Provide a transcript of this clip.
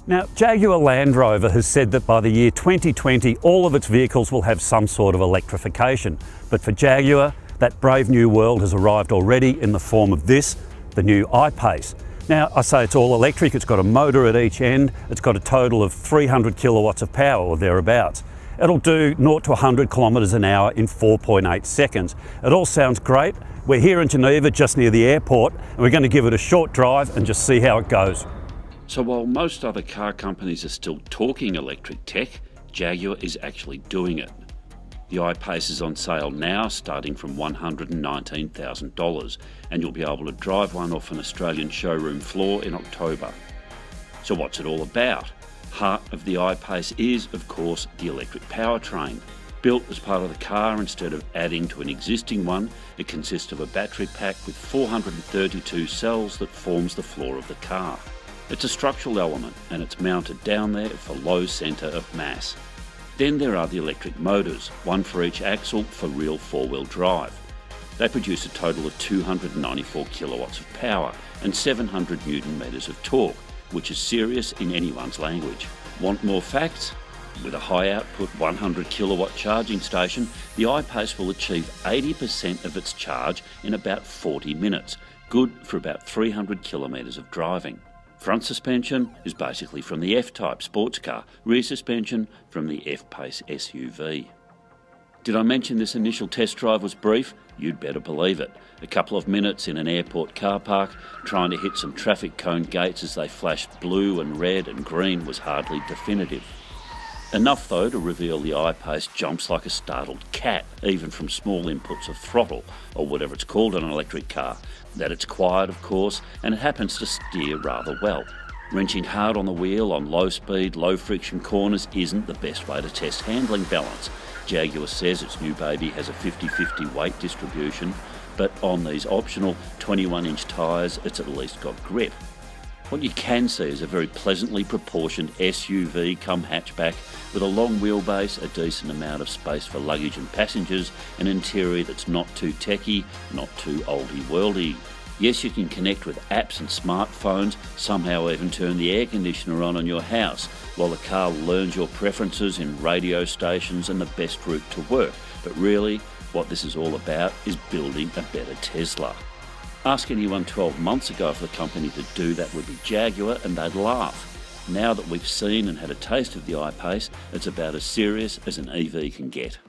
Now, Jaguar Land Rover has said that by the year 2020, all of its vehicles will have some sort of electrification. But for Jaguar, that brave new world has arrived already in the form of this, the new I Pace. Now, I say it's all electric, it's got a motor at each end, it's got a total of 300 kilowatts of power or thereabouts. It'll do 0 to 100 kilometres an hour in 4.8 seconds. It all sounds great. We're here in Geneva, just near the airport, and we're going to give it a short drive and just see how it goes. So while most other car companies are still talking electric tech, Jaguar is actually doing it. The I Pace is on sale now, starting from $119,000, and you'll be able to drive one off an Australian showroom floor in October. So what's it all about? Heart of the I Pace is, of course, the electric powertrain. Built as part of the car instead of adding to an existing one, it consists of a battery pack with 432 cells that forms the floor of the car. It's a structural element and it's mounted down there for low centre of mass. Then there are the electric motors, one for each axle for real four-wheel drive. They produce a total of 294 kilowatts of power and 700 newton metres of torque, which is serious in anyone's language. Want more facts? With a high output 100 kilowatt charging station, the I Pace will achieve 80% of its charge in about 40 minutes, good for about 300 kilometres of driving. Front suspension is basically from the F-Type sports car, rear suspension from the F-Pace SUV. Did I mention this initial test drive was brief? You'd better believe it. A couple of minutes in an airport car park, trying to hit some traffic cone gates as they flashed blue and red and green was hardly definitive. Enough though to reveal the I Pace jumps like a startled cat, even from small inputs of throttle, or whatever it's called on an electric car. That it's quiet, of course, and it happens to steer rather well. Wrenching hard on the wheel on low speed, low friction corners isn't the best way to test handling balance. Jaguar says its new baby has a 50-50 weight distribution, but on these optional 21-inch tyres, it's at least got grip. What you can see is a very pleasantly proportioned SUV come hatchback with a long wheelbase, a decent amount of space for luggage and passengers, an interior that's not too techy, not too oldie-worldy. Yes, you can connect with apps and smartphones, somehow even turn the air conditioner on your house, while the car learns your preferences in radio stations and the best route to work. But really, what this is all about is building a better Tesla. Ask anyone 12 months ago if the company to do that would be Jaguar and they'd laugh. Now that we've seen and had a taste of the I Pace, it's about as serious as an EV can get.